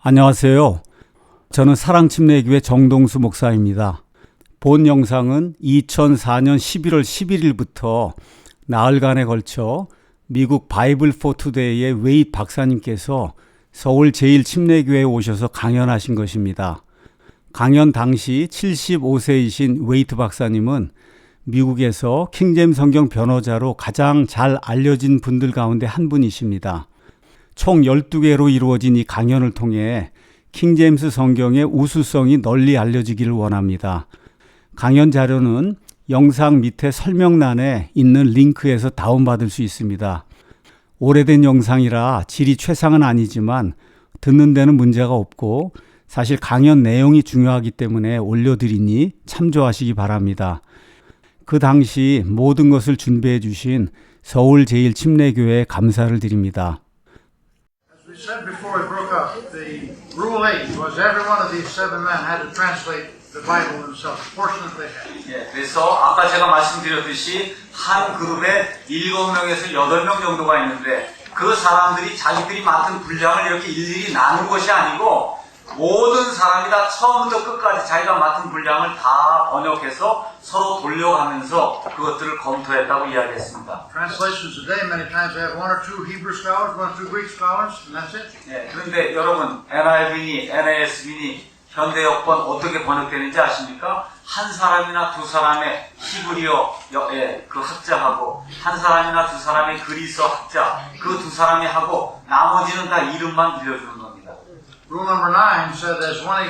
안녕하세요. 저는 사랑침례교회 정동수 목사입니다. 본 영상은 2004년 11월 11일부터 나흘간에 걸쳐 미국 바이블 포 투데이의 웨이트 박사님께서 서울 제1침례교회에 오셔서 강연하신 것입니다. 강연 당시 75세이신 웨이트 박사님은 미국에서 킹제임스 성경 변호자로 가장 잘 알려진 분들 가운데 한 분이십니다. 총 12개로 이루어진 이 강연을 통해 킹제임스 성경의 우수성이 널리 알려지기를 원합니다. 강연 자료는 영상 밑에 설명란에 있는 링크에서 다운받을 수 있습니다. 오래된 영상이라 질이 최상은 아니지만 듣는 데는 문제가 없고 사실 강연 내용이 중요하기 때문에 올려드리니 참조하시기 바랍니다. 그 당시 모든 것을 준비해 주신 서울 제1침례교회에 감사를 드립니다. We said before we broke up, the rule 8 was every one of these 7 men had to translate the Bible themselves, the portion that they had. 예, 그래서 아까 제가 말씀드렸듯이 한 그룹에 7명에서 8명 정도가 있는데 그 사람들이 자기들이 맡은 분량을 이렇게 일일이 나눈 것이 아니고 모든 사람이 다 처음부터 끝까지 자기가 맡은 분량을 다 번역해서 서로 돌려가면서 그것들을 검토했다고 이야기했습니다. Translations today, many times they have 1 or 2 Hebrew scholars, 1 or 2 Greek scholars, and that's it. 예, 그런데 여러분 NIV니 NASB니 현대역번 어떻게 번역되는지 아십니까? 한 사람이나 두 사람의 히브리어 그 학자하고 한 사람이나 두 사람의 그리스 학자 그 두 사람이 하고 나머지는 다 이름만 빌려주는 겁니다. Rule number 9 said as one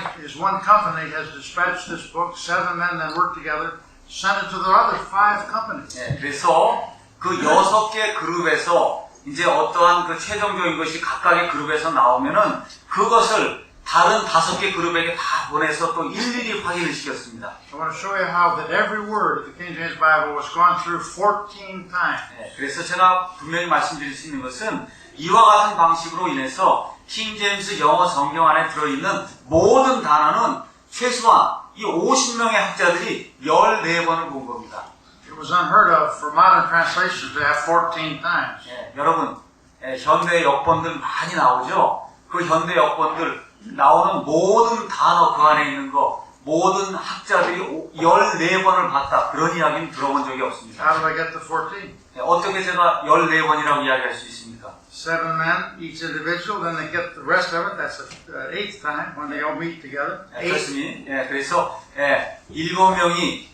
company has dispatched this book, 7 men then worked together, sent it to the other 5 companies. 예, 그래서 그 6개 그룹에서 이제 어떠한 그 최종적인 것이 각각의 그룹에서 나오면은 그것을 다른 5개 그룹에게 다 보내서 또 일일이 확인을 시켰습니다. I want to show you how that every word of the King James Bible was gone through 14 times. 예, 그래서 제가 분명히 말씀드릴 수 있는 것은 이와 같은 방식으로 인해서 킹제임스 영어 성경 안에 들어있는 모든 단어는 최소한 이 50명의 학자들이 14번을 본 겁니다. It was unheard of for modern translations to have 14 times. 예, 여러분, 현대 역본들 많이 나오죠? 그 현대 역본들 나오는 모든 단어 그 안에 있는 거 모든 학자들이 14번을 봤다. 그런 이야기는 들어본 적이 없습니다. How did I get to 14? 예, 어떻게 제가 14번이라고 이야기할 수 있습니까? 7 men, each individual, then they get the rest of it. That's the 8th time when they all meet together. 그렇습니다. 예, 그래서 7명이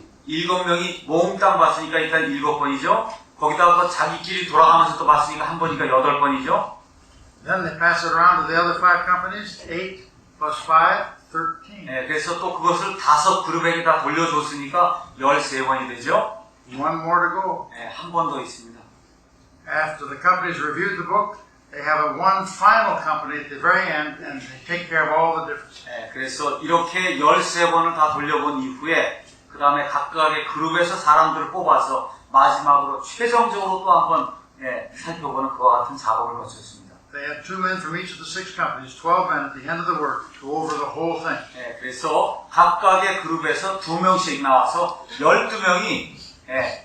몽땅 봤으니까 일단 7번이죠. 거기다가 자기끼리 돌아가면서 또 봤으니까 한 번이니까 8번이죠. Then they pass it around to the other 5 companies. 8 plus 5, 13. 예, 그래서 또 그것을 5 그룹에게 다 돌려줬으니까 13번이 되죠. One more to go. 예, 한 번 더 있습니다. After the companies reviewed the book, they have one final company at the very end, and they take care of all the differences. 예, 그래서 이렇게 13번을 다 돌려본 이후에 그 다음에 각각의 그룹에서 사람들을 뽑아서 마지막으로 최종적으로 또 한번 살펴보는 그와 같은 작업을 거쳤습니다. They had 2 men from each of the 6 companies, 12 men at the end of the work, to go over the whole thing. 예, 그래서 각각의 그룹에서 2명씩 나와서 12명이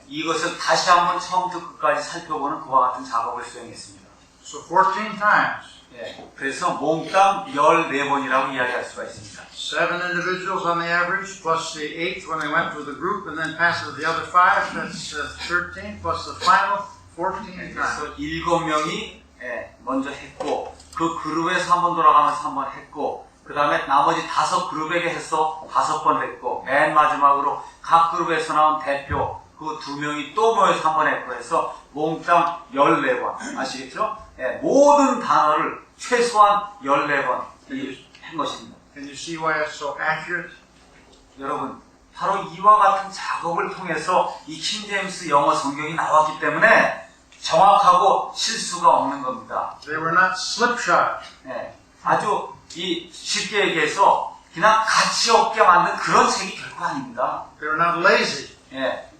이것을 다시 한번 처음부터 끝까지 살펴보는 그와 같은 작업을 수행했습니다. So 14 times. 예, 그래서 몽땅 14번이라고 이야기할 수가 있습니다. 7 individuals on the average, plus the 8th when they went through the group, and then pass it to the other 5, that's 13, plus the final 14 times. 그래서 7명이 먼저 했고 그 그룹에서 한번 돌아가면서 한번 했고 그 다음에 나머지 5 그룹에게 해서 5번 했고 맨 마지막으로 각 그룹에서 나온 대표 그 2명이 또 모여서 한번 했고 해서 몽땅 14번 아시겠죠? 모든 단어를 최소한 14번 한 것입니다. Can you see why it's so accurate? 여러분 바로 이와 같은 작업을 통해서 이 킹제임스 영어 성경이 나왔기 때문에 정확하고 실수가 없는 겁니다. They were not slipshod. 아주 쉽게 얘기해서 그냥 가치 없게 만든 그런 책이 결코 아닙니다. They were not lazy.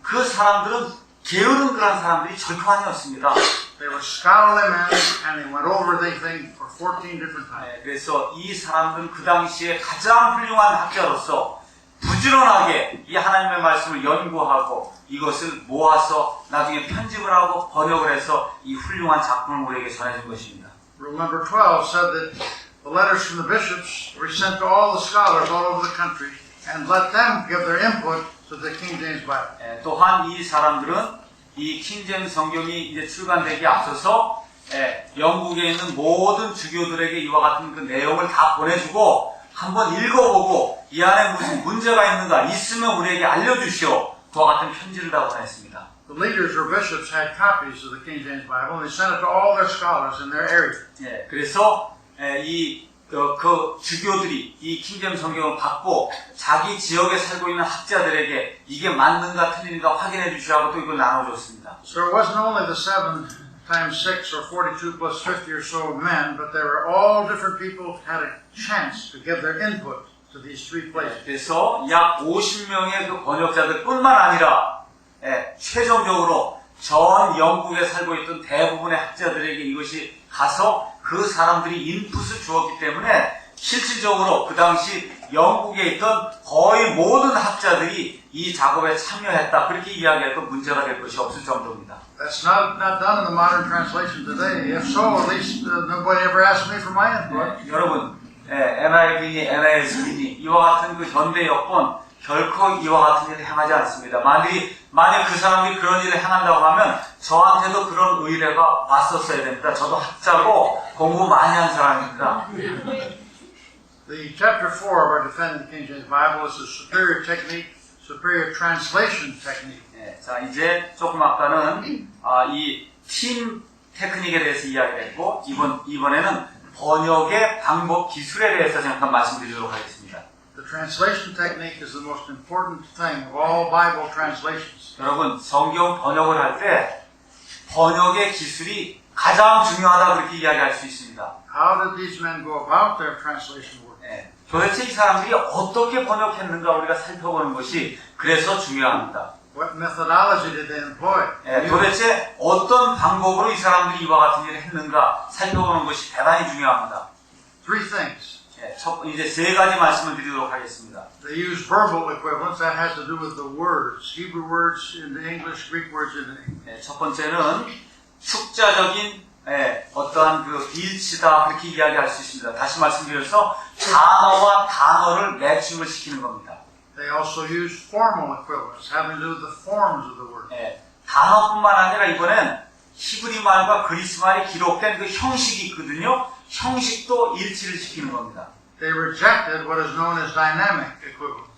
그 사람들은 게으른 그런 사람들이 절코 아니었습니다. They were scholarly men, and they went over the thing for 14 different times. 그래서 이 사람들은 그 당시에 가장 훌륭한 학자로서 부지런하게 이 하나님의 말씀을 연구하고 이것을 모아서 나중에 편집을 하고 번역을 해서 이 훌륭한 작품을 우리에게 전해준 것입니다. Rule number 12 said that the the letters from the bishops were sent to all the scholars all over the country and let them give their input to the King James Bible. 또한 이 사람들은 이 킹제임스 성경이 이제 출간되기 앞서서 영국에 있는 모든 주교들에게 이와 같은 그 내용을 다 보내주고 한번 읽어보고 이 안에 무슨 문제가 있는가 있으면 우리에게 알려주시오. 그와 같은 편지를 다 보냈습니다. The leaders or bishops had copies of the King James Bible and they sent it to all their scholars in their area. 그래서 그 주교들이 이 킹제임스 성경을 받고 자기 지역에 살고 있는 학자들에게 이게 맞는가 틀린가 확인해 주시라고 또 이걸 나눠줬습니다. So it wasn't only the 7 times 6 or 42 plus 50 or so men, but they were all different people who had a chance to give their input to these three places. 그래서 약 50명의 그 번역자들 뿐만 아니라 최종적으로 전 영국에 살고 있던 대부분의 학자들에게 이것이 가서 그 사람들이 인풋을 주었기 때문에 실질적으로 그 당시 영국에 있던 거의 모든 학자들이 이 작업에 참여했다. 그렇게 이야기해도 문제가 될 것이 없을 정도입니다. That's not done in the modern translation today. If so, at least nobody ever asked me for my input. 여러분, NIV니 NASB니 이와 같은 그 현대 여권 결코 이와 같은 일을 행하지 않습니다. 만약 그 사람들이 그런 일을 행한다고 하면 저한테도 그런 의뢰가 왔었어야 됩니다. 저도 학자고 공부 많이 한 사람입니다. The chapter 4 of our Defending the King James Bible is a superior technique, superior translation technique. 자, 이제 조금 아까는 이 팀 테크닉에 대해서 이야기했고 이번에는 번역의 방법 기술에 대해서 잠깐 말씀드리도록 하겠습니다. The translation technique is the most important thing of all Bible translations. 여러분, 성경 번역을 할 때 번역의 기술이 가장 중요하다 그렇게 이야기할 수 있습니다. How did these men go about their translation work? 도대체 이 사람들이 어떻게 번역했는가 우리가 살펴보는 것이 그래서 중요합니다. What methodology did they employ? 도대체 어떤 방법으로 이 사람들이 이와 같은 일을 했는가 살펴보는 것이 대단히 중요합니다. Three things. 이제 세 가지 말씀을 드리도록 하겠습니다. They use verbal equivalents. That has to do with the words, Hebrew words into English, Greek words into English. 첫 번째는 축자적인 어떠한 그 일치다 그렇게 이야기할 수 있습니다. 다시 말씀드려서 단어와 단어를 매칭을 시키는 겁니다. They also use formal equivalents, having to do with the forms of the word. 단어뿐만 아니라 이번엔 히브리 말과 그리스 말이 기록된 그 형식이 있거든요. 형식도 일치를 시키는 겁니다. They rejected what is known as dynamic equivalents.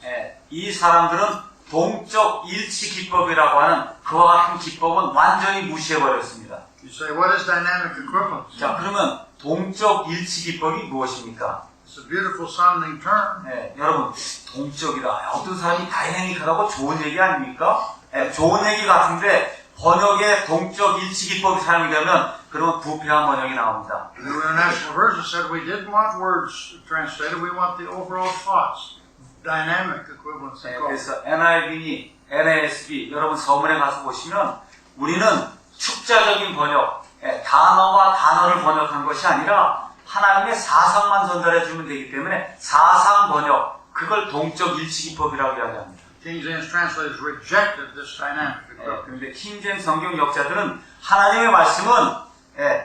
이 사람들은 동적 일치 기법이라고 하는 그와 같은 기법은 완전히 무시해버렸습니다. You say, what is dynamic equivalence? 자, 그러면 동적 일치 기법이 무엇입니까? It's a beautiful sounding term. 여러분, 동적이다. 어떤 사람이 다이내믹하다고 좋은 얘기 아닙니까? 좋은 얘기 같은데 번역에 동적 일치 기법이 사용이 되면 그러면 부패한 번역이 나옵니다. The New International Version said we didn't want words translated, we want the overall thoughts. Dynamic equivalence. 그래서 NIV니 NASB 여러분 서문에 가서 보시면 우리는 축자적인 번역, 단어와 단어를 번역한 것이 아니라 하나님의 사상만 전달해 주면 되기 때문에 사상 번역, 그걸 동적 일치 기법이라고 이야기합니다. King James translators rejected this dynamic equivalence. 그런데 킹제임스 성경 역자들은 하나님의 말씀은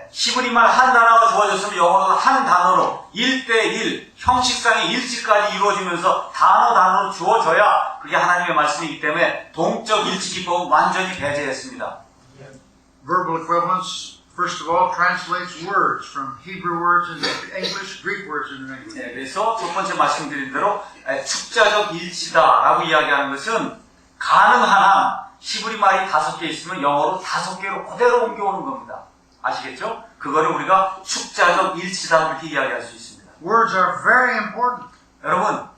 히브리 말 한 단어가 주어졌으면 영어로 한 단어로 1대1 형식상의 일치까지 이루어지면서 단어로 주어져야 그게 하나님의 말씀이기 때문에 동적 일치 기법은 완전히 배제했습니다. Verbal equivalence, first of all, translates words from Hebrew words into English, Greek words into English. 그래서 첫 번째 말씀드린 대로 축자적 일치다라고 이야기하는 것은 가능한 한 히브리 말이 5개 있으면 영어로 5개로 그대로 옮겨오는 겁니다. 아시겠죠? 그거를 우리가 축자적 일치다 그렇게 이야기할 수 있습니다. Words are very important. 여러분,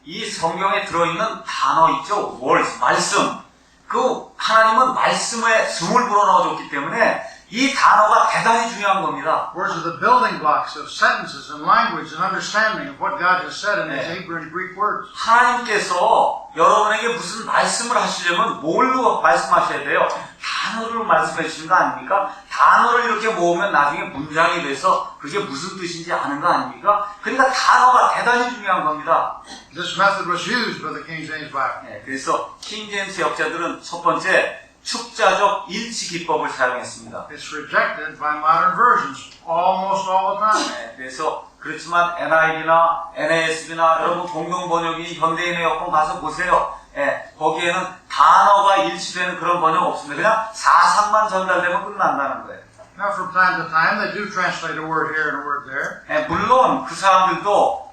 이 성경에 들어있는 단어 있죠? words, 말씀. 그 하나님은 말씀에 숨을 불어넣어줬기 때문에 이 단어가 대단히 중요한 겁니다. Words are the building blocks of sentences and language and understanding of what God has said in His Hebrew and Greek words. 하나님께서 여러분에게 무슨 말씀을 하시려면 뭘로 말씀하셔야 돼요? 단어로 말씀해 주시는 거 아닙니까? 단어를 이렇게 모으면 나중에 문장이 돼서 그게 무슨 뜻인지 아는 거 아닙니까? 그러니까 단어가 대단히 중요한 겁니다. This method was used by the King James Bible. 그래서 킹제임스 역자들은 첫 번째 축자적 일치 기법을 사용했습니다. It's rejected by modern versions almost all the time. 그래서 그렇지만 NIV나 NASB나 여러분 공동 번역이 현대인의 여권 가서 보세요. 예, 거기에는 단어가 일치되는 그런 번역 없습니다. 그냥 사상만 전달되면 끝난다는 거예요. Now, from time to time, they do translate a word here and a word there. 예, 물론 그 사람들도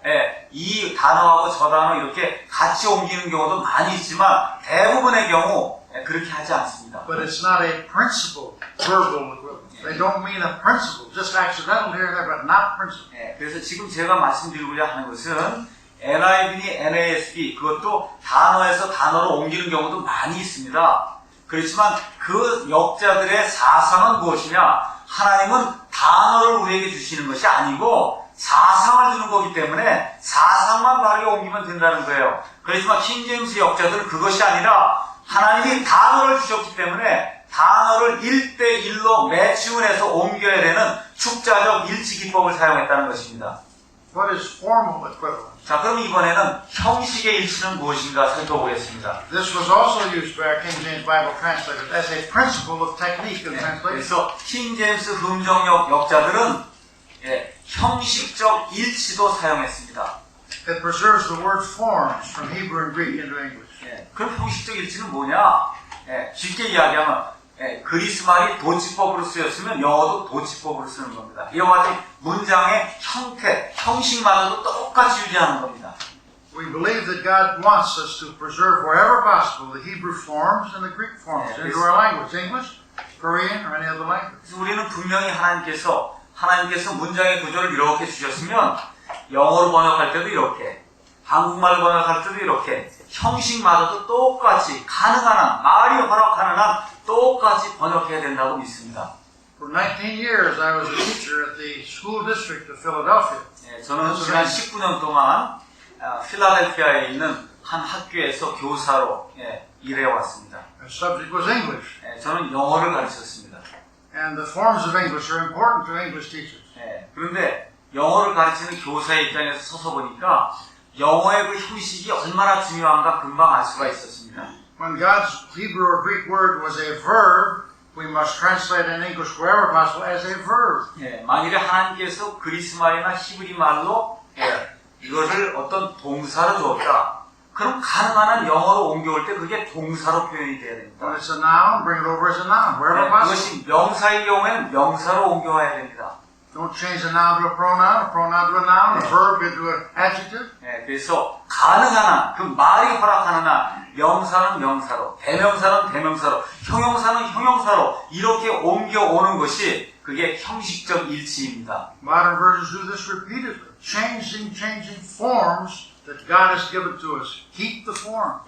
이 단어하고 저 단어 이렇게 같이 옮기는 경우도 많이 있지만 대부분의 경우 그렇게 하지 않습니다. But it's not a principle, verbal equivalent. They don't mean a principle, just accidental here and there, but not principle. 예, 그래서 지금 제가 말씀드리고자 하는 것은 NIV니 NASB 그것도 단어에서 단어로 옮기는 경우도 많이 있습니다. 그렇지만 그 역자들의 사상은 무엇이냐? 하나님은 단어를 우리에게 주시는 것이 아니고 사상을 주는 거기 때문에 사상만 바르게 옮기면 된다는 거예요. 그렇지만 킹제임스 역자들은 그것이 아니라 하나님이 단어를 주셨기 때문에 단어를 1대1로 매칭을 해서 옮겨야 되는 축자적 일치 기법을 사용했다는 것입니다. What is formal equivalent? 자, 그럼 이번에는 형식의 일치는 무엇인가 살펴보겠습니다. This was also used by our King James Bible translators as a principle of technique in translation. 그래서 킹제임스 음정역 역자들은 형식적 일치도 사용했습니다. It preserves the word forms from Hebrew and Greek into English. 그럼 형식적 일치는 뭐냐? 쉽게 이야기하면 그리스 말이 도치법으로 쓰였으면 영어도 도치법으로 쓰는 겁니다. 이와 같이 문장의 형태, 형식마저도 똑같이 유지하는 겁니다. We believe that God wants us to preserve wherever possible the Hebrew forms and the Greek forms into our language, English, Korean, or any other language. 그래서 우리는 분명히 하나님께서 문장의 구조를 이렇게 주셨으면 영어로 번역할 때도 이렇게, 한국말로 번역할 때도 이렇게 형식마저도 똑같이 가능한 한, 말이 허락하는 한 똑같이 번역해야 된다고 믿습니다. For 19 years, I was a teacher at the school district of Philadelphia. 저는 지난 19년 동안 필라델피아에 있는 한 학교에서 교사로 일해왔습니다. The subject was English, 저는 영어를 가르쳤습니다. and the forms of English are important to English teachers. 그런데 영어를 가르치는 교사의 입장에서 서서 보니까 영어의 그 형식이 얼마나 중요한가 금방 알 수가 있었습니다. When God's Hebrew or Greek word was a verb, we must translate it in English wherever possible as a verb. 만일에 하나님께서 그리스 말이나 히브리 말로 이것을 어떤 동사로 주었다. 그럼 가능한 한 영어로 옮겨올 때 그게 동사로 표현이 돼야 됩니다. When it's a noun, bring it over as a noun wherever possible. 그것이 명사의 경우에는 명사로 옮겨와야 됩니다. Don't change a noun to a pronoun to a noun, a verb into an adjective. 그래서 가능한 한, 그 말이 허락하는 한 명사는 명사로, 대명사는 대명사로, 형용사는 형용사로 이렇게 옮겨오는 것이 그게 형식적 일치입니다. Modern versions do this repeatedly, changing forms that God has given to us. Keep the form.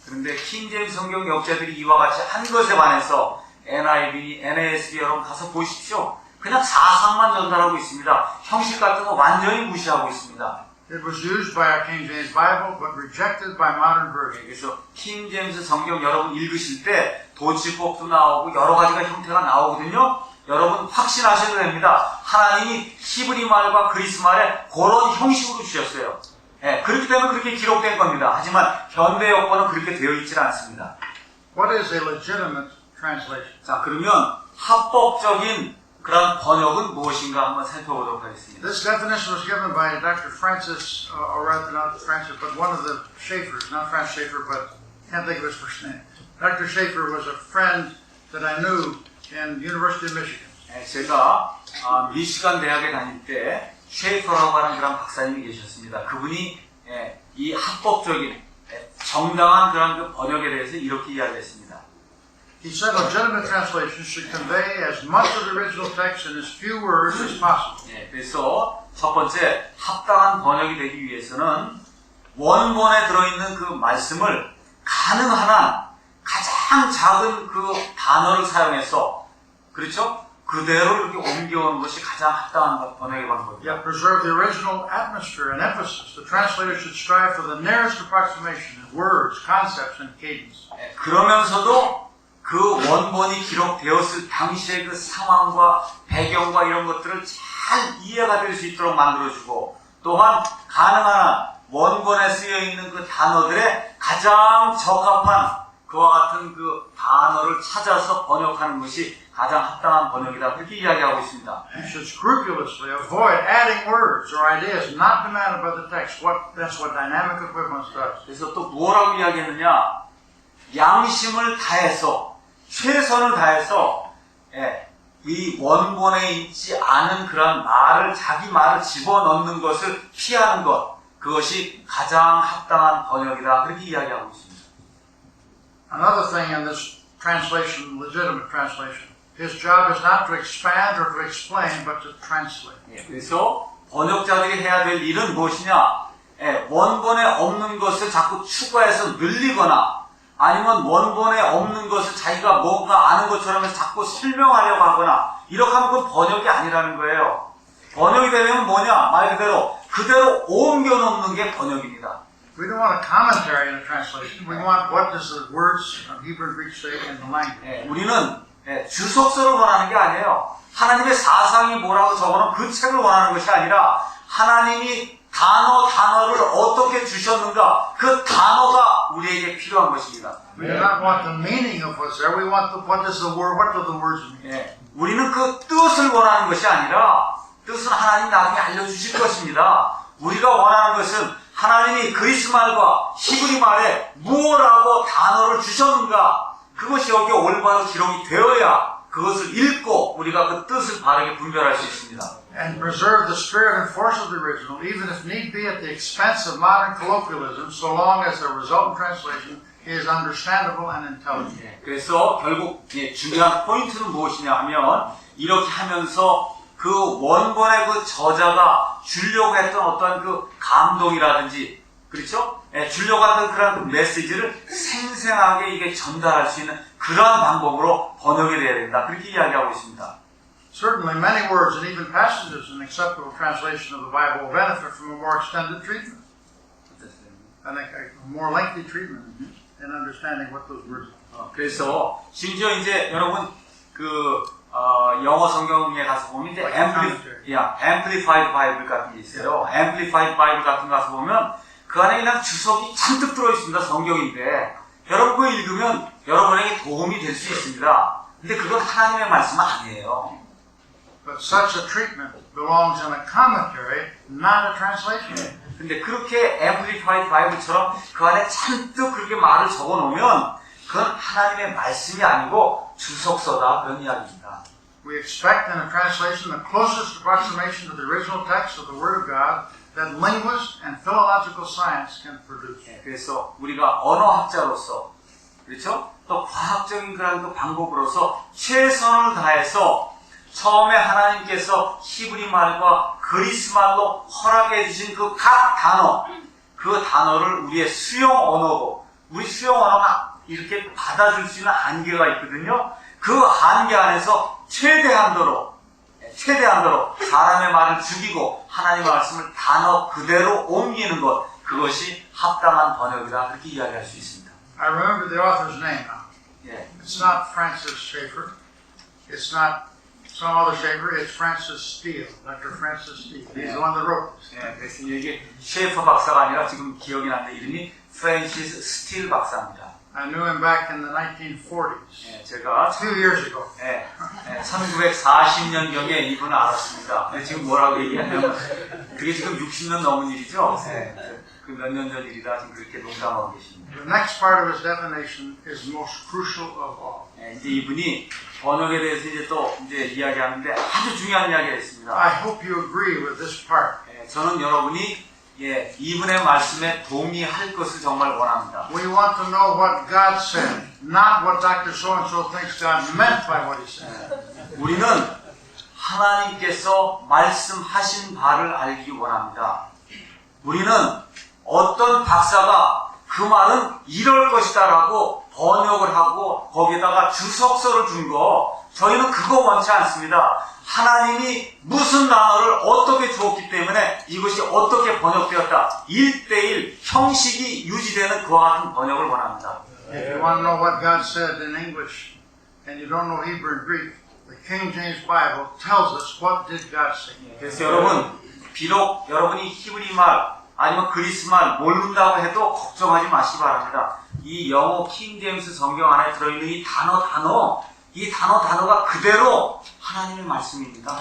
그런데 킹제임스 성경 역자들이 이와 같이 한 것에 반해서 NIV, NASB 여러분 가서 보십시오. 그냥 사상만 전달하고 있습니다. 형식 같은 거 완전히 무시하고 있습니다. It was used by our King James Bible, but rejected by modern versions. 그래서 킹제임스 성경 여러분 읽으실 때 도치법도 나오고 여러 가지가 형태가 나오거든요. 여러분 확신하셔도 됩니다. 하나님이 히브리 말과 그리스 말에 그런 형식으로 주셨어요. 그렇기 때문에 그렇게 기록된 겁니다. 하지만 현대 여권은 그렇게 되어 있지 않습니다. What is a legitimate translation? 자, 그러면 합법적인 그런 번역은 무엇인가 한번 살펴보도록 하겠습니다. This definition was given by Dr. Francis, or rather not Francis, but one of the Schaeffers, not Francis Schaeffer, but can't think of his first name. Dr. Schaeffer was a friend that I knew in University of Michigan. 제가 미시간 대학에 다닐 때 쉐이퍼라고 하는 그런 박사님이 계셨습니다. 그분이 이 합법적인 정당한 그런 그 번역에 대해서 이렇게 이야기했습니다. He said legitimate translation should convey as much of the original text in as few words as possible. 그래서 첫 번째 합당한 번역이 되기 위해서는 원본에 들어있는 그 말씀을 가능한 한 가장 작은 그 단어를 사용해서 그렇죠? 그대로 이렇게 옮겨오는 것이 가장 합당한 번역의 방법입니다. Yet preserve the original atmosphere and emphasis. The translator should strive for the nearest approximation in words, concepts, and cadence. 그러면서도 그 원본이 기록되었을 당시의 그 상황과 배경과 이런 것들을 잘 이해가 될 수 있도록 만들어주고 또한 가능한 한 원본에 쓰여 있는 그 단어들의 가장 적합한 그와 같은 그 단어를 찾아서 번역하는 것이 가장 합당한 번역이다. 그렇게 이야기하고 있습니다. You should scrupulously avoid adding words or ideas not demanded by the text. That's what dynamic equivalence does. 그래서 또 뭐라고 이야기했느냐? 양심을 다해서 최선을 다해서 이 원본에 있지 않은 그런 말을 자기 말을 집어넣는 것을 피하는 것 그것이 가장 합당한 번역이다. 그렇게 이야기하고 있습니다. Another thing in this translation, legitimate translation, his job is not to expand or to explain, but to translate. 그래서 번역자들이 해야 될 일은 무엇이냐? 원본에 없는 것을 자꾸 추가해서 늘리거나 아니면 원본에 없는 것을 자기가 뭔가 아는 것처럼 해서 자꾸 설명하려고 하거나 이렇게 하면 그건 번역이 아니라는 거예요. 번역이 되면 뭐냐? 말 그대로 옮겨 놓는 게 번역입니다. We don't want a commentary in a translation. We want what does the words of Hebrew and Greek say in the language. 우리는 주석서를 원하는 게 아니에요. 하나님의 사상이 뭐라고 적어놓은 그 책을 원하는 것이 아니라 하나님이 단어를 어떻게 주셨는가 그 단어가 우리에게 필요한 것입니다. We do not want the meaning of what's there. We want what do the words mean. 우리는 그 뜻을 원하는 것이 아니라 뜻은 하나님 나중에 알려주실 것입니다. 우리가 원하는 것은 하나님이 그리스 말과 히브리 말에 무엇라고 단어를 주셨는가 그것이 여기 올바로 기록이 되어야 그것을 읽고 우리가 그 뜻을 바르게 분별할 수 있습니다. And preserve the spirit and force of the original, even if need be at the expense of modern colloquialism, so long as the resultant translation is understandable and intelligible. 그래서 결국 중요한 포인트는 무엇이냐 하면 이렇게 하면서 그 원본의 그 저자가 주려고 했던 어떤 그 감동이라든지 그렇죠? 주려고 했던 그런 그 메시지를 생생하게 이게 전달할 수 있는 그러한 방법으로 번역이 돼야 된다. 그렇게 이야기하고 있습니다. Certainly, many words and even passages in acceptable translation of the Bible will benefit from a more extended treatment. I think a more lengthy treatment in understanding what those words are. 그래서 심지어 이제 여러분 영어 성경에 가서 보면 이제 Amplified Bible 같은 게 있어요. Amplified Bible 같은 거 가서 보면 그 안에 그냥 주석이 잔뜩 들어 있습니다. 성경인데 여러분 그거 읽으면 여러분에게 도움이 될 수 있습니다. 근데 그건 하나님의 말씀은 아니에요. But such a treatment belongs in a commentary, not a translation. 근데 그렇게 Amplified Bible처럼 그 안에 잔뜩 그렇게 말을 적어 놓으면 그건 하나님의 말씀이 아니고 주석서다 그런 이야기입니다. We expect in a translation the closest approximation to the original text of the Word of God that linguists and philological science can produce. 그래서 우리가 언어학자로서 그렇죠? 또 과학적인 그런 그 방법으로서 최선을 다해서 처음에 하나님께서 히브리 말과 그리스 말로 허락해 주신 그 각 단어 그 단어를 우리의 수용 언어고 우리 수용 언어가 이렇게 받아줄 수 있는 한계가 있거든요. 그 한계 안에서 최대한도로 사람의 말을 죽이고 하나님의 말씀을 단어 그대로 옮기는 것 그것이 합당한 번역이다 그렇게 이야기할 수 있습니다. I remember the author's name now. It's not Francis Schaeffer. It's not some other Schaeffer. It's Francis Steele, Dr. Francis Steele. He's the one that wrote this. 그래서 이게 셰이퍼 박사가 아니라 지금 기억이 나는데 이름이 프랜시스 스틸 박사입니다. I knew him back in the 1940s. 제가 2 years ago. 1940년경에 이분을 알았습니다. 지금 뭐라고 얘기하냐면 그게 지금 60년 넘은 일이죠. 그 몇 년 전 일이다 지금 그렇게 농담하고 계십니다. The next part of his definition is most crucial of all. 이제 이분이 번역에 대해서 이제 또 이제 이야기하는데 아주 중요한 이야기가 있습니다. I hope you agree with this part. 저는 여러분이 이분의 말씀에 동의할 것을 정말 원합니다. We want to know what God said, not what Dr. So-and-so thinks God meant by what he said. 우리는 하나님께서 말씀하신 바를 알기 원합니다. 우리는 어떤 박사가 그 말은 이럴 것이다 라고 번역을 하고 거기에다가 주석서를 준 거 저희는 그거 원치 않습니다. 하나님이 무슨 단어를 어떻게 주었기 때문에 이것이 어떻게 번역되었다. 1:1 형식이 유지되는 그와 같은 번역을 원합니다. If you want to know what God said in English and you don't know Hebrew and Greek, the King James Bible tells us what did God say. 그래서 여러분 비록 여러분이 히브리 말 아니면 그리스말 모른다고 해도 걱정하지 마시기 바랍니다. 이 영어 킹제임스 성경 안에 들어있는 이 단어가 그대로 하나님의 말씀입니다.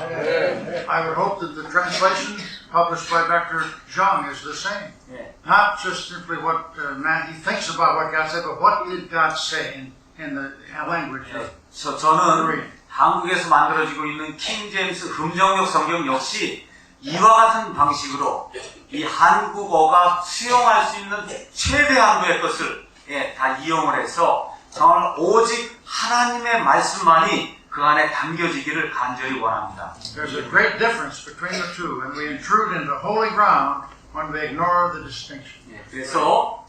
I would hope that the translation published by Dr. Zhang is the same. 예. Not just simply what man he thinks about what God said, but what did God say in the language of 저는 Korean. 한국에서 만들어지고 있는 킹제임스 음정역 성경 역시 이와 같은 방식으로 이 한국어가 수용할 수 있는 최대한도의 것을 다 이용을 해서 정말 오직 하나님의 말씀만이 그 안에 담겨지기를 간절히 원합니다. There's a great difference between the two, and we intrude into holy ground when we ignore the distinction. 그래서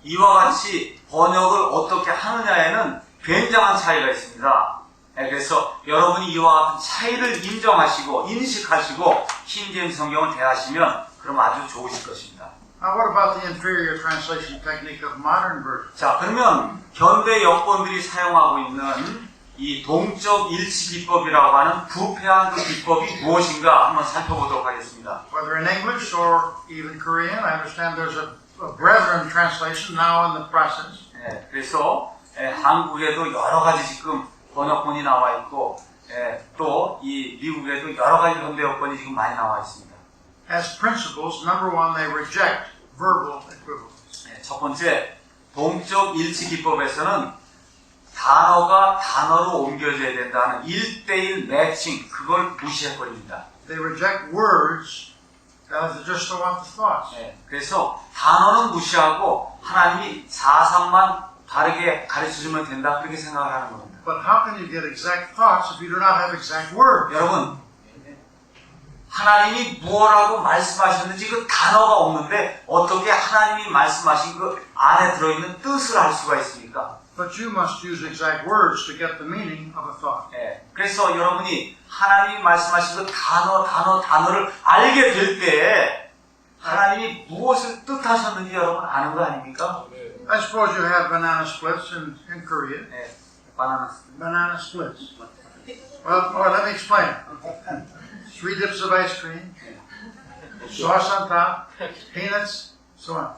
이와 같이 번역을 어떻게 하느냐에는 굉장한 차이가 있습니다. 그래서 여러분이 이와 같은 차이를 인정하시고 인식하시고 킹제임스 성경을 대하시면 그럼 아주 좋으실 것입니다. Now, what about the inferior translation technique of modern versions? 자, 그러면 현대 역본들이 사용하고 있는 이 동적 일치 기법이라고 하는 부패한 그 기법이 무엇인가 한번 살펴보도록 하겠습니다. Whether in English or even Korean, I understand there's a brethren translation now in the process. 그래서 한국에도 여러 가지 지금 번역본이 나와 있고 또 이 미국에도 여러 가지 현대 역본이 지금 많이 나와 있습니다. As principles, number one, they reject verbal equivalence. 첫 번째, 동적 일치 기법에서는 단어가 단어로 옮겨져야 된다는 1:1 매칭, 그걸 무시해버립니다. They reject words as just the want the thoughts. 그래서 단어는 무시하고 하나님이 사상만 다르게 가르쳐주면 된다, 그렇게 생각을 하는 겁니다. But how can you get exact thoughts if you do not have exact words? 여러분, 하나님이 무엇라고 말씀하셨는지 그 단어가 없는데 어떻게 하나님이 말씀하신 그 안에 들어있는 뜻을 알 수가 있습니까? But you must use exact words to get the meaning of a thought. 그래서 여러분이 하나님이 말씀하신 그 단어를 알게 될 때 하나님이 무엇을 뜻하셨는지 여러분 아는 거 아닙니까? I suppose you have banana splits in Korea. 바나나. Banana splits. Well, let me explain. 3 dips of ice cream, sauce on top, peanuts, so on.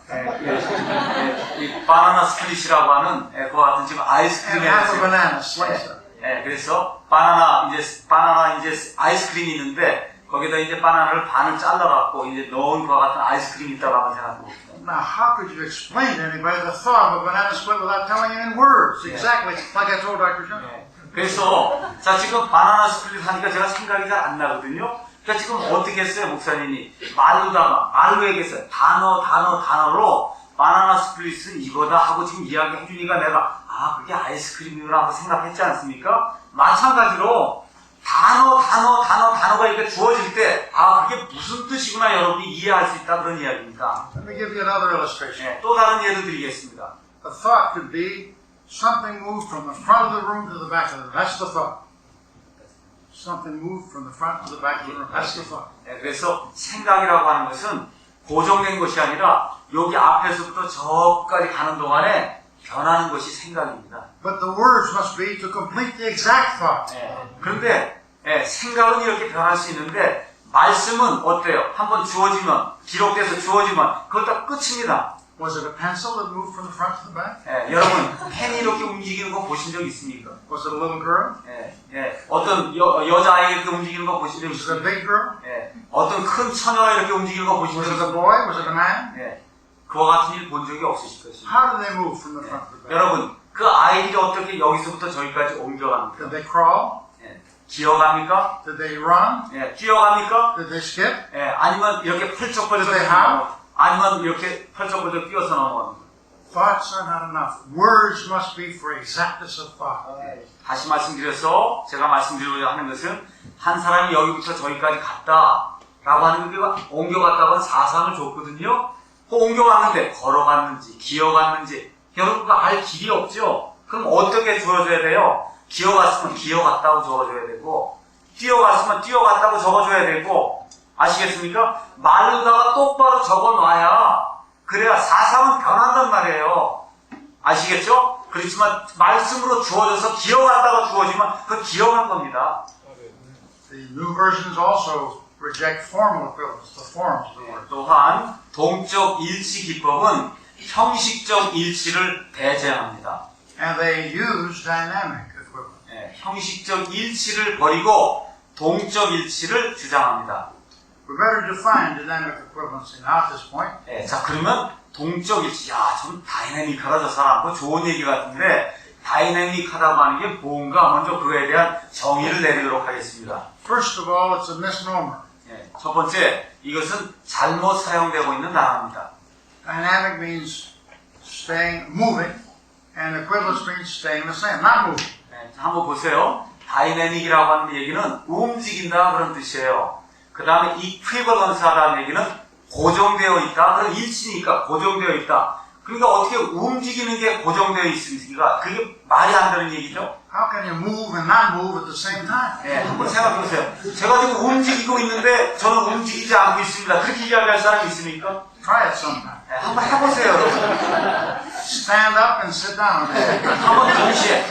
이 바나나 스플릿이라고 하는 그와 같은 지금 And 아이스크림이 half a banana sliced up. 그래서 바나나 아이스크림이 있는데 거기다 이제 바나나를 반을 잘라갖고 이제 넣은 것과 같은 아이스크림이 있다고 한번 생각해 봅시다. Now, how could you explain to anybody the thought of a banana split without telling it in words? Exactly like I told Dr. John. 그래서 자 지금 바나나 스플릿 하니까 제가 생각이 잘 안 나거든요. 그러니까 지금 어떻게 했어요, 목사님이? 말로 얘기했어요. 단어로 바나나 스플릿은 이거다 하고 지금 이야기해 주니까 내가 그게 아이스크림이구나 하고 생각했지 않습니까? 마찬가지로 단어가 이렇게 주어질 때 그게 무슨 뜻이구나 여러분이 이해할 수 있다, 그런 이야기입니다. Let me give you another illustration. 또 다른 예를 드리겠습니다. A thought could be something moved from the front of the room to the back of the room. That's the thought. Something moved from the front to the back of the room. That's the thought. 그래서 생각이라고 하는 것은 고정된 것이 아니라 여기 앞에서부터 저까지 가는 동안에 변하는 것이 생각입니다. But the words must be to complete the exact thought. 그런데 생각은 이렇게 변할 수 있는데 말씀은 어때요? 한번 기록돼서 주어지면 그것 다 끝입니다. Was it a pencil that moved from the front to the back? 여러분 펜이 이렇게 움직이는 거 보신 적 있습니까? Was it a little girl? 어떤 여자아이가 이렇게 움직이는 거 보신 적 Was it a 있습니까? big girl? 어떤 큰 처녀가 이렇게 움직이는 거 보신 적 Was it a 있습니까? boy? Was it a man? 그와 같은 일 본 적이 없으실 것입니다. How did they move from the front to the back? 여러분 그 아이들이 어떻게 여기서부터 저기까지 옮겨갑니까? Did they crawl? 기어갑니까? Did they run? 뛰어갑니까? Did they skip? 아니면 이렇게 펄쩍펄쩍 Did they hop? 아니면 이렇게 펄쩍펄쩍 뛰어서 넘어갑니까? Thoughts are not enough. Words must be for exactness of thought. 다시 말씀드려서 제가 말씀드리려고 하는 것은 한 사람이 여기부터 저기까지 갔다라고 하는 게 옮겨갔다고 하는 사상을 줬거든요. 그 옮겨갔는데 걸어갔는지 기어갔는지 여러분가 알 길이 없죠? 그럼 어떻게 주어줘야 돼요? 기어갔으면 기어갔다고 적어줘야 되고 뛰어갔으면 뛰어갔다고 적어줘야 되고 아시겠습니까? 말로다가 똑바로 적어놔야 그래야 사상은 변한단 말이에요. 아시겠죠? 그렇지만 말씀으로 주어져서 기어갔다가 주어지면 그 기어간 겁니다. The new versions also reject formal equivalence, the forms of the word. 또한 동적 일치 기법은 형식적 일치를 배제합니다. And they use dynamic equivalence. 예, 형식적 일치를 버리고 동적 일치를 주장합니다. We better define dynamic equivalency now at this point. 예, 자 그러면 동적 일치, 야, 좀 다이내믹하다 저 사람, 그거 좋은 얘기 같은데 다이내믹하다고 하는 게 뭔가 먼저 그거에 대한 정의를 내리도록 하겠습니다. First of all, it's a misnomer. 예, 첫 번째, 이것은 잘못 사용되고 있는 단어입니다. Dynamic means moving, and equivalence means staying the same, not moving. 네, 한번 보세요. 다이내믹이라고 하는 얘기는 움직인다 그런 뜻이에요. 그 다음에 equivalence라는 얘기는 고정되어 있다. 그런 일치니까 고정되어 있다. 그러니까 어떻게 움직이는 게 고정되어 있으니까 그게 말이 안 되는 얘기죠. How can you move and not move at the same time? 네, 한번 생각해보세요. 제가 지금 움직이고 있는데 저는 움직이지 않고 있습니다. 그렇게 이야기할 사람이 있습니까? Try it sometime. 네, 한번 해보세요, 여러분. Stand up and sit down. 한번 동시에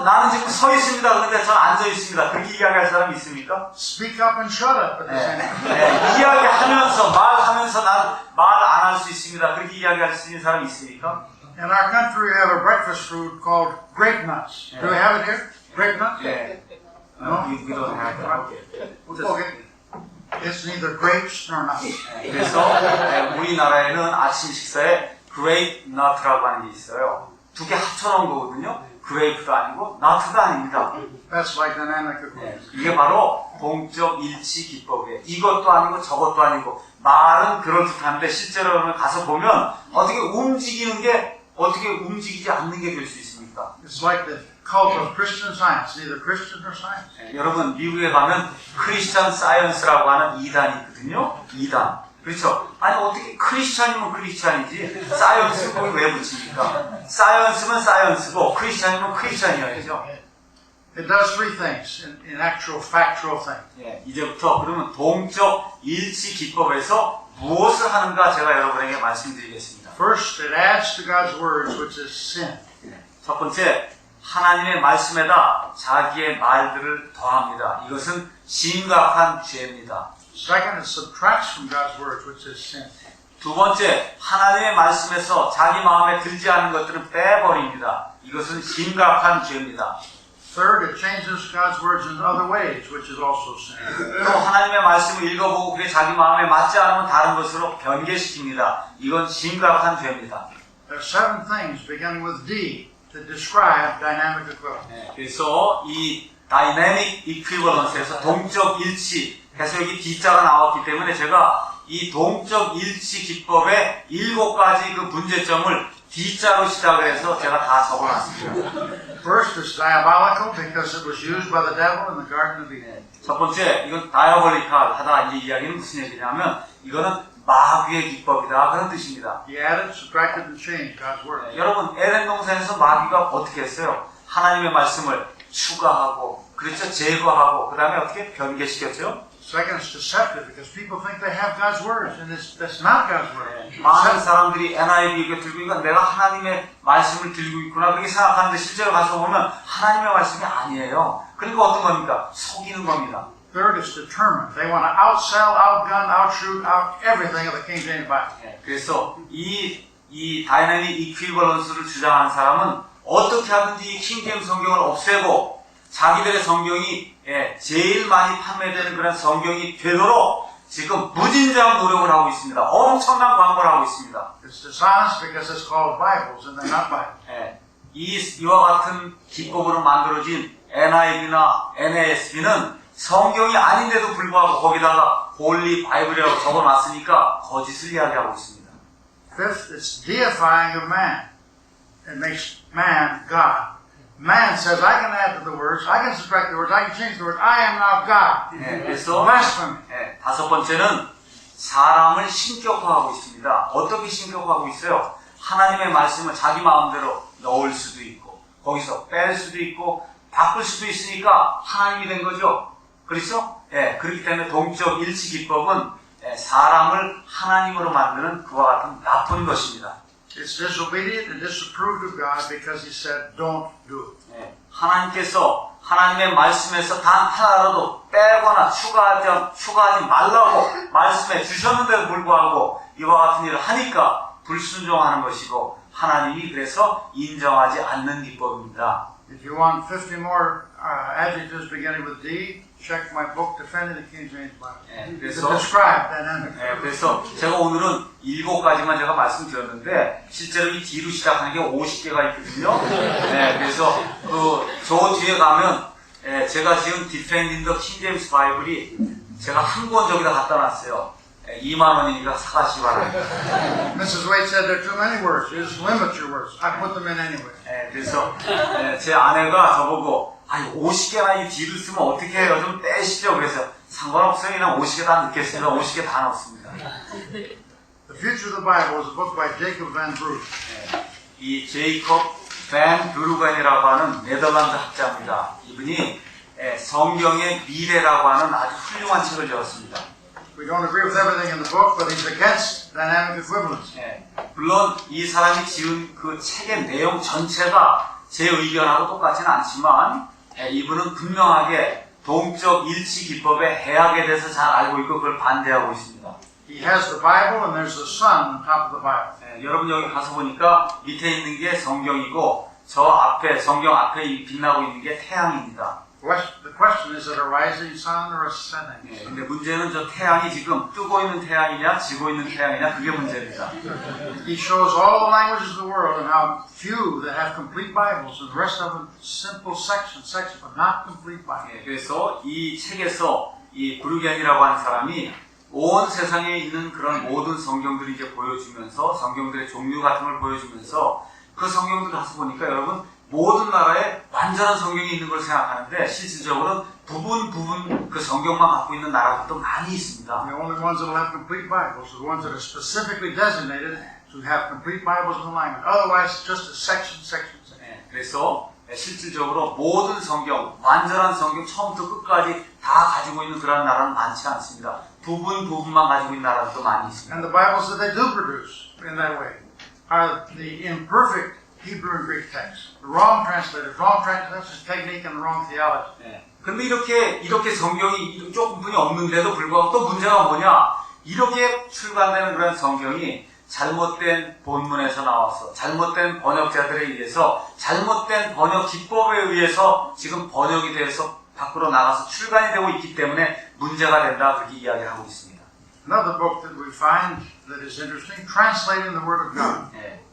나는 지금 서 있습니다. 그런데 저는 앉아 있습니다. 그렇게 이야기할 사람이 있습니까? Speak up and shut up at the same time. 네, 이야기하면서 말하면서 난 말 안 할 수 있습니다. 그렇게 이야기할 수 있는 사람이 있습니까? In our country, we have a breakfast food called grape nuts. Do we have it here? Grape nuts? 네. No? We don't have that. Okay. It's neither grapes nor nuts. 그래서 우리나라에는 아침 식사에 grape nut라고 하는 게 있어요. 두 개 합쳐놓은 거거든요. grape도 아니고 nut도 아닙니다. That's like dynamic equivalence. 이게 바로 동적 일치 기법이에요. 이것도 아니고 저것도 아니고 말은 그럴듯한데 실제로 가서 보면 어떻게 움직이는 게 어떻게 움직이지 않는 게 될 수 있습니까? It's like the cult of Christian Science, neither Christian nor science. 여러분 미국에 가면 크리스천 사이언스라고 하는 이단이 있거든요. 이단. 그렇죠? 아니 어떻게 크리스천이면 크리스천이지 사이언스를 거기 왜 붙입니까? 사이언스면 사이언스고 크리스천이면 크리스천이어야죠. It does three things in actual factual things. 예, 이제부터 그러면 동적 일치 기법에서 무엇을 하는가 제가 여러분에게 말씀드리겠습니다. First, it adds to God's words, which is sin. 첫 번째, 하나님의 말씀에다 자기의 말들을 더합니다. 이것은 심각한 죄입니다. Second, it subtracts from God's words, which is sin. 두 번째, 하나님의 말씀에서 자기 마음에 들지 않는 것들은 빼버립니다. 이것은 심각한 죄입니다. Third, it changes God's words in other ways, which is also sin. 또 하나님의 말씀을 읽어보고 그게 자기 마음에 맞지 않으면 다른 것으로 변개시킵니다. 이건 심각한 죄입니다. There are seven things, beginning with D, to describe dynamic equivalence. 그래서 이 dynamic equivalence에서 동적 일치 해서 여기 D자가 나왔기 때문에 제가 이 동적 일치 기법의 7가지 그 문제점을 D자로 시작을 해서 제가 다 적어놨습니다. First, it's diabolical because it was used by the devil in the Garden of Eden. 첫 번째, 이건 diabolical 하다 이 이야기는 무슨 얘기냐면 이거는 마귀의 기법이다 그런 뜻입니다. He added, subtracted, and changed God's word. 여러분 에덴 동산에서 마귀가 어떻게 했어요? 하나님의 말씀을 추가하고 그렇죠? 제거하고 그 다음에 어떻게 변개시켰죠? Second, it's deceptive because people think they have God's words, and that's not God's word. 많은 사람들이 NIV 이거 들고 있으니까 내가 하나님의 말씀을 들고 있구나 그렇게 생각하는데 실제로 가서 보면 하나님의 말씀이 아니에요. 그러니까 어떤 겁니까? 속이는 겁니다. Third, it's determined. They want to outsell, outgun, outshoot, out everything of the King James Bible. 그래서 이 다이내믹 이퀴벌런스를 주장하는 사람은 어떻게 하든지 킹제임스 성경을 없애고 자기들의 성경이 제일 많이 판매되는 그런 성경이 되도록 지금 무진장 노력을 하고 있습니다. 엄청난 광고를 하고 있습니다. It's dishonest because it's called Bibles and they're not Bibles. 이와 같은 기법으로 만들어진 NIV나 NASB는 성경이 아닌데도 불구하고 거기다가 홀리 바이블이라고 적어놨으니까 거짓을 이야기하고 있습니다. Fifth, it's deifying of man. It makes man God. Man says, I can add to the words, I can subtract the words, I can change the words, I am now God. 그래서 Blasphemy. 다섯 번째는 사람을 신격화하고 있습니다. 어떻게 신격화하고 있어요? 하나님의 말씀을 자기 마음대로 넣을 수도 있고 거기서 뺄 수도 있고 바꿀 수도 있으니까 하나님이 된 거죠. 그렇죠? 그렇기 때문에 동적 일치 기법은 사람을 하나님으로 만드는 그와 같은 나쁜 것입니다. It's disobedient and disapproved of God because He said, don't do it. 하나님께서 하나님의 말씀에서 단 하나라도 빼거나 추가하지 말라고 말씀해 주셨는데도 불구하고 이와 같은 일을 하니까 불순종하는 것이고 하나님이 그래서 인정하지 않는 기법입니다. If you want 50 more adjectives beginning with D, check my book, Defending the King James Bible. To describe dynamic. 그래서 제가 오늘은 7가지만 제가 말씀드렸는데 실제로 이 D로 시작하는 게 50개가 있거든요. 그래서 저 뒤에 가면 제가 지금 Defending the King James Bible이 제가 한 권 저기다 갖다 놨어요. 2만 원이니까 사가시기 바랍니다. Mrs. Wade said there are too many words. You just limit your words. I put them in anyway. 그래서 제 아내가 저보고 아니 50개나 이 D를 쓰면 어떻게 해요? 좀 떼시죠. 그래서 상관없어요. 그냥 50개 다 넣겠습니다. 50개 다 넣습니다. The Future of the Bible is a book by Jacob Van Brugge. 이 제이콥 반 브루겐이라고 하는 네덜란드 학자입니다. 이분이 성경의 미래라고 하는 아주 훌륭한 책을 지었습니다. We don't agree with everything in the book, but he's against dynamic equivalence. 물론 이 사람이 지은 그 책의 내용 전체가 제 의견하고 똑같지는 않지만 이분은 분명하게 동적 일치 기법의 해악에 대해서 잘 알고 있고 그걸 반대하고 있습니다. He has the Bible and there's the sun on top of the Bible. 여러분 여기 가서 보니까 밑에 있는 게 성경이고 저 앞에 성경 앞에 빛나고 있는 게 태양입니다. The question is it a rising sun or a setting? 근데 문제는 저 태양이 지금 뜨고 있는 태양이냐 지고 있는 태양이냐 그게 문제입니다. He shows all the languages of the world and how few that have complete Bibles and the rest of them simple sections, but not complete Bibles. 그래서 이 책에서 이 브루겐이라고 하는 사람이 온 세상에 있는 그런 모든 성경들을 이제 보여주면서 성경들의 종류 같은 걸 보여주면서 그 성경들 가서 보니까 여러분 모든 나라에 완전한 성경이 있는 걸 생각하는데 실질적으로는 부분 그 성경만 갖고 있는 나라들도 많이 있습니다. The only ones that will have complete Bibles are the ones that are specifically designated to have complete Bibles in the language. Otherwise, it's just a section. 그래서 실질적으로 모든 성경, 완전한 성경 처음부터 끝까지 다 가지고 있는 그런 나라는 많지 않습니다. 부분만 가지고 있는 나라들도 많이 있습니다. And the Bibles that they do produce in that way are the imperfect Hebrew and Greek texts. The wrong translated technique and the wrong theology. 근데 이렇게 성경이 조금뿐이 없는데도 불구하고 또 문제가 뭐냐? 이렇게 출간되는 그런 성경이 잘못된 본문에서 나와서 잘못된 번역자들에 의해서 잘못된 번역 기법에 의해서 지금 번역이 돼서 밖으로 나가서 출간이 되고 있기 때문에 문제가 된다 그렇게 이야기를 하고 있습니다. Another book that we find that is interesting, Translating the Word of God.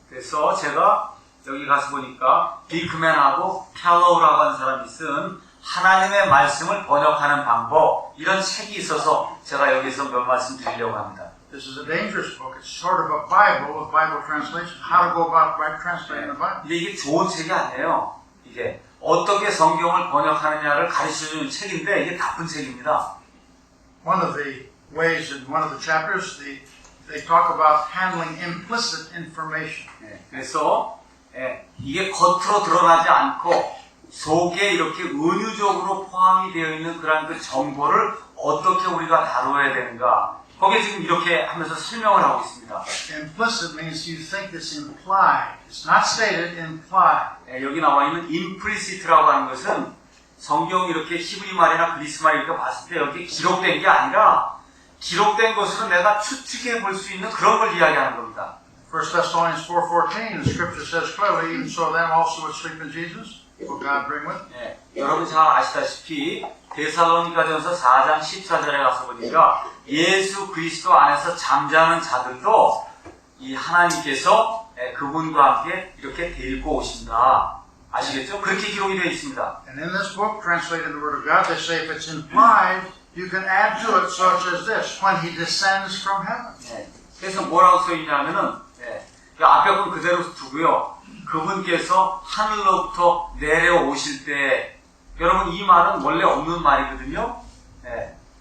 그래서 제가 여기 가서 보니까 비크맨하고 캘로우라고 하는 사람이 쓴 하나님의 말씀을 번역하는 방법 이런 책이 있어서 제가 여기서 몇 말씀 드리려고 합니다. This is a dangerous book. It's sort of a Bible with Bible translation. How to go about translating the Bible. 근데 이게 좋은 책이 아니에요. 이게 어떻게 성경을 번역하느냐를 가르쳐주는 책인데 이게 나쁜 책입니다. One of the ways in one of the chapters, they talk about handling implicit information. 그래서 이게 겉으로 드러나지 않고 속에 이렇게 은유적으로 포함이 되어 있는 그런 그 정보를 어떻게 우리가 다뤄야 되는가 거기에 지금 이렇게 하면서 설명을 하고 있습니다. Implicit means you think it's implied. It's not stated, implied. 여기 나와 있는 implicit라고 하는 것은 성경 이렇게 히브리 말이나 그리스 말 이렇게 봤을 때 여기 기록된 게 아니라 기록된 것으로 내가 추측해 볼 수 있는 그런 걸 이야기하는 겁니다. 1 Thessalonians 4:14, the scripture says clearly, even so them also which sleep in Jesus, will God bring with. 여러분 잘 아시다시피 데살로니가전서 4장 14절에 가서 보니까 예수 그리스도 안에서 잠자는 자들도 이 하나님께서 그분과 함께 이렇게 데리고 오신다. 아시겠죠? 그렇게 기록이 되어 있습니다. And in this book, translated the Word of God, they say if it's implied, you can add to it, so it says this, when He descends from heaven. 그래서 뭐라고 써있냐면은 앞에 건 그대로 두고요. 그분께서 하늘로부터 내려오실 때 여러분 이 말은 원래 없는 말이거든요.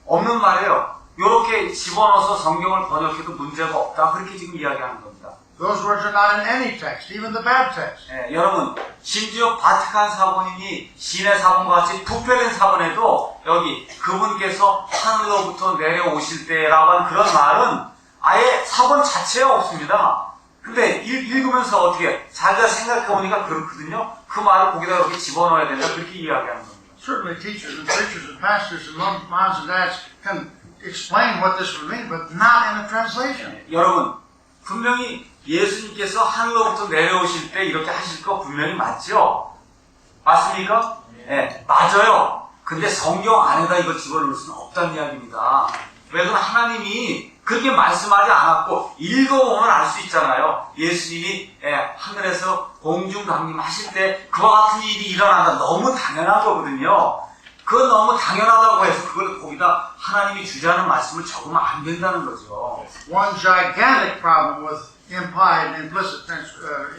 없는 말이에요. 이렇게 집어넣어서 성경을 번역해도 문제가 없다. 그렇게 지금 이야기하는 겁니다. Those words are not in any text, even the bad text. 여러분 심지어 바티칸 사본이니 시내 사본과 같이 부패된 사본에도 여기 그분께서 하늘로부터 내려오실 때라고 하는 그런 말은 아예 사본 자체에 없습니다. 근데 읽으면서 어떻게 자기가 생각해보니까 그렇거든요. 그 말을 거기다 이렇게 집어넣어야 된다. 그렇게 이야기하는 겁니다. certainly teachers and preachers and pastors and moms and dads can explain what this would mean, but not in a translation. 여러분, 분명히 예수님께서 하늘로부터 내려오실 때 이렇게 하실 거 분명히 맞죠? 맞습니까? 네, 맞아요. 근데 성경 안에다 이걸 집어넣을 수는 없다는 이야기입니다. 왜 그러면 하나님이 그렇게 말씀하지 않았고 읽어보면 알 수 있잖아요. 예수님이 하늘에서 공중강림하실 때 그와 같은 일이 일어난다. 너무 당연한 거거든요. 그건 너무 당연하다고 해서 그걸 거기다 하나님이 주자는 말씀을 적으면 안 된다는 거죠. One gigantic problem with implied and implicit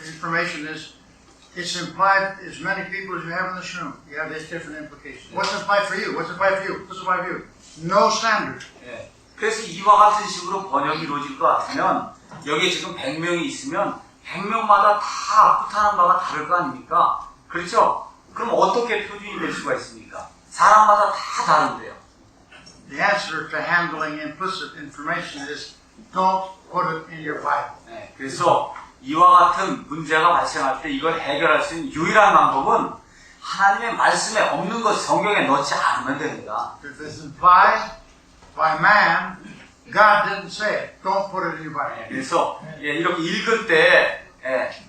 information is it's implied as many people as you have in this room. You have these different implications. What's implied for you? What's implied for you? What's implied for you? No standard. 예. 그래서 이와 같은 식으로 번역이 이루어질 것 같으면 여기에 지금 100명이 있으면 100명마다 다 뜻하는 바가 다를 거 아닙니까? 그렇죠? 그럼 어떻게 표준이 될 수가 있습니까? 사람마다 다 다른데요. The answer to handling implicit information is don't put it in your Bible. 네, 그래서 이와 같은 문제가 발생할 때 이걸 해결할 수 있는 유일한 방법은 하나님의 말씀에 없는 것 성경에 넣지 않으면 됩니다. If it's implied by man, God didn't say it. Don't put it in your Bible. 네, 그래서 이렇게 읽을 때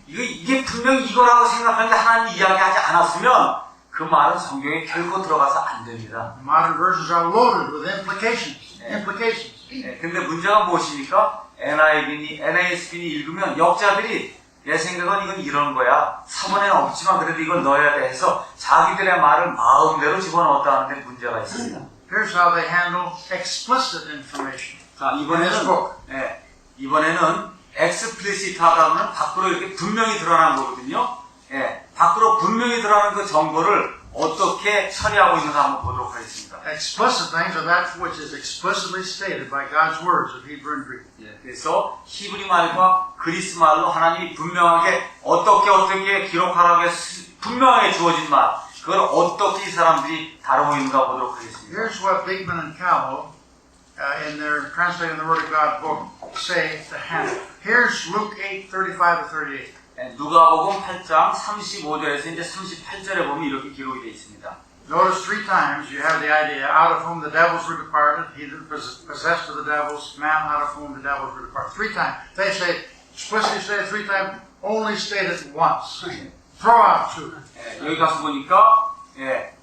이게 분명히 이거라고 생각하는데 하나님이 이야기하지 않았으면 그 말은 성경에 결코 들어가서 안 됩니다. Modern versions are loaded with implications. Implications. 근데 문제가 무엇입니까? NASB니 읽으면 역자들이 내 생각은 이건 이런 거야. 사본에는 없지만 그래도 이걸 넣어야 돼 해서 자기들의 말을 마음대로 집어넣었다 하는데 문제가 있습니다. Here's how they handle explicit information. 자, In this book. 이번에는 explicit하다면 밖으로 이렇게 분명히 드러난 거거든요. 밖으로 분명히 드러나는 그 정보를 어떻게 처리하고 있는가 한번 보도록 하겠습니다. Explicit things are that which is explicitly stated by God's words of Hebrew and Greek. 그래서 히브리 말과 그리스 말로 하나님이 분명하게 어떻게 기록하라고 해서 분명하게 주어진 말, 그걸 어떻게 이 사람들이 다루고 있는가 보도록 하겠습니다. Here's what Bigman and Callow, in their Translating the Word of God book, say to handle. Here's Luke 8:35 to 38. 누가복음 8장 35절에서 이제 38절에 보면 이렇게 기록이 되어 있습니다. Notice 3 times you have the idea, out of whom the devils were departed, he that possessed of the devils, man out of whom the devils were departed. 3 times. They say, explicitly say it 3 times, only state it once. Throw out 2. 여기 가서 보니까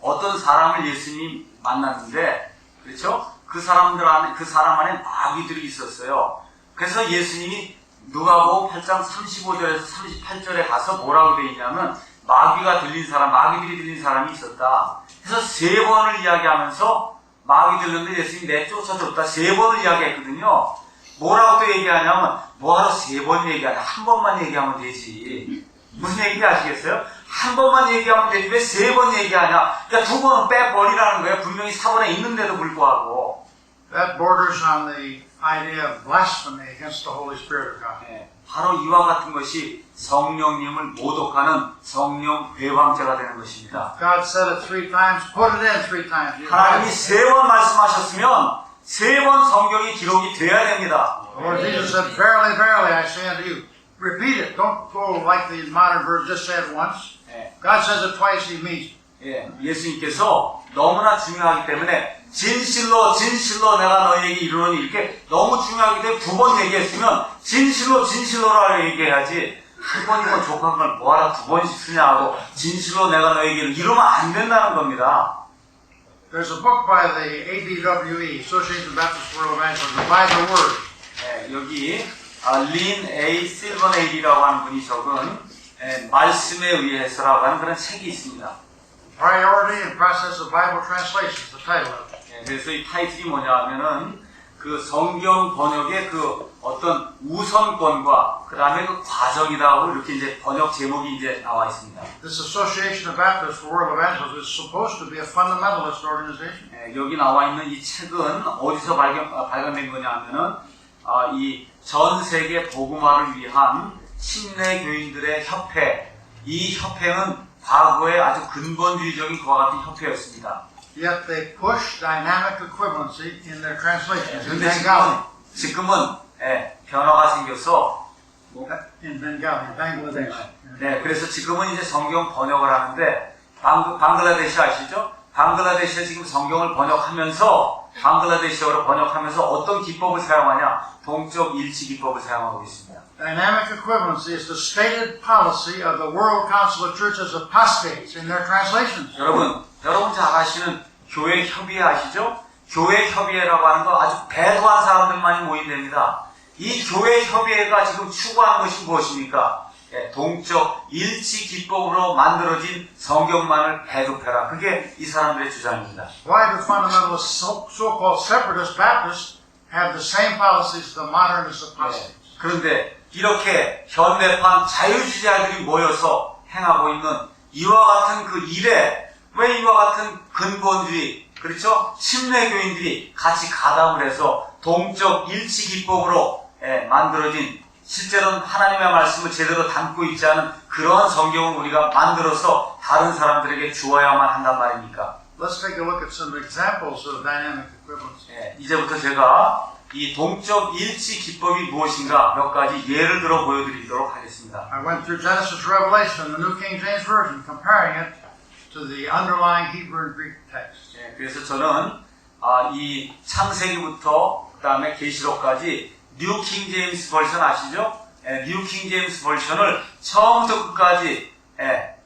어떤 사람을 예수님이 만났는데, 그렇죠? 그 사람 안에 마귀들이 있었어요. 그래서 예수님이 누가복음 8장 35절에서 38절에 가서 뭐라고 되어 있냐면 마귀들이 들린 사람이 있었다. 그래서 3번을 이야기하면서 마귀 들렸는데 예수님이 내쫓아줬다. 3번을 이야기했거든요. 뭐라고 또 얘기하냐면 뭐하러 3번 얘기하냐. 한 번만 얘기하면 되지. 무슨 얘기인지 아시겠어요? 한 번만 얘기하면 되지 왜 3번 얘기하냐. 그러니까 2번은 빼버리라는 거예요. 분명히 4번에 있는데도 불구하고. That borders on the idea of blasphemy against the Holy Spirit of God. 바로 이와 같은 것이 성령님을 모독하는 성령 회방죄가 되는 것입니다. God said it 3 times, put it in 3 times. 하나님이 3번 말씀하셨으면 3번 성경이 기록이 돼야 됩니다. Lord Jesus said, verily, verily, I say unto you. Repeat it. Don't go like the modern version, just say it once. God says it twice, he means it. 예수님께서 너무나 중요하기 때문에 진실로 내가 너희에게 이르노니 이렇게 너무 중요하기 때문에 2번 얘기했으면 진실로라고 얘기해야지 한 번이면 족한 걸 뭐하라 2번씩 쓰냐 하고 진실로 내가 너희에게 이러면 안 된다는 겁니다. There's a book by the ABWE, Association of Baptist World Evangelism, by the Word. 여기 린 A. 실버네일이라고 하는 분이 적은 말씀에 의해서라고 하는 그런 책이 있습니다. Priority and Process of Bible Translation is the title of it. 그래서 이 타이틀이 뭐냐 하면은 그 성경 번역의 그 어떤 우선권과 그 다음에 그 과정이라고 이렇게 이제 번역 제목이 이제 나와 있습니다. This Association of Baptists for World Evangelism is supposed to be a fundamentalist organization. 여기 나와 있는 이 책은 어디서 발간된 거냐 하면은 이 전 세계 복음화를 위한 침례 교인들의 협회, 이 협회는 과거에 아주 근본주의적인 그와 같은 협회였습니다. Yet they push dynamic equivalency in their translations. In 그런데 Bengali. 지금은 변화가 생겨서 In Bengali, in Bangladesh. 그래서 지금은 이제 성경 번역을 하는데 방글라데시 아시죠? 방글라데시에 지금 성경을 번역하면서 방글라데시어로 번역하면서 어떤 기법을 사용하냐? 동적 일치 기법을 사용하고 있습니다. Dynamic equivalency is the stated policy of the World Council of Churches Apostates in their translations. 여러분 잘 아시는 교회 협의회 아시죠? 교회 협의회라고 하는 거 아주 배도한 사람들만이 모인답니다. 이 교회 협의회가 지금 추구하는 것이 무엇입니까? 동적 일치 기법으로 만들어진 성경만을 배급해라. 그게 이 사람들의 주장입니다. Why do fundamentalist so-called separatist Baptists have the same policies as the modernist apostates? 그런데 이렇게 현대판 자유주의자들이 모여서 행하고 있는 이와 같은 그 일에 왜 이와 같은 근본주의, 그렇죠? 침례교인들이 같이 가담을 해서 동적 일치 기법으로 만들어진 실제로는 하나님의 말씀을 제대로 담고 있지 않은 그러한 성경을 우리가 만들어서 다른 사람들에게 주어야만 한단 말입니까? Let's take a look at some examples of dynamic equivalency. 이제부터 제가 이 동적 일치 기법이 무엇인가 몇 가지 예를 들어 보여드리도록 하겠습니다. I went through Genesis Revelation, the New King James Version, comparing it to the underlying Hebrew and Greek text. 그래서 저는 이 창세기부터 그 다음에 계시록까지 뉴 킹 제임스 버전 아시죠? 뉴 킹 제임스 버전을 처음부터 끝까지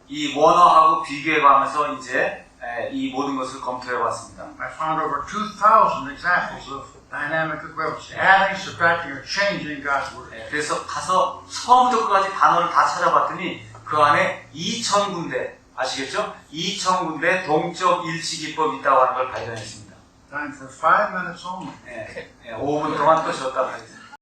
이 원어하고 비교해가면서 이제 이 모든 것을 검토해봤습니다. I found over 2,000 examples of dynamic equivalency, adding, subtracting, or changing God's word. 그래서 가서 처음부터 끝까지 단어를 다 찾아봤더니 그 안에 2,000군데 아시겠죠? 2,000군데 동적 일치 기법이 있다고 하는 걸 발견했습니다. Time for 5 minutes only. 5분 동안 또 쉬었다고 하겠습니다.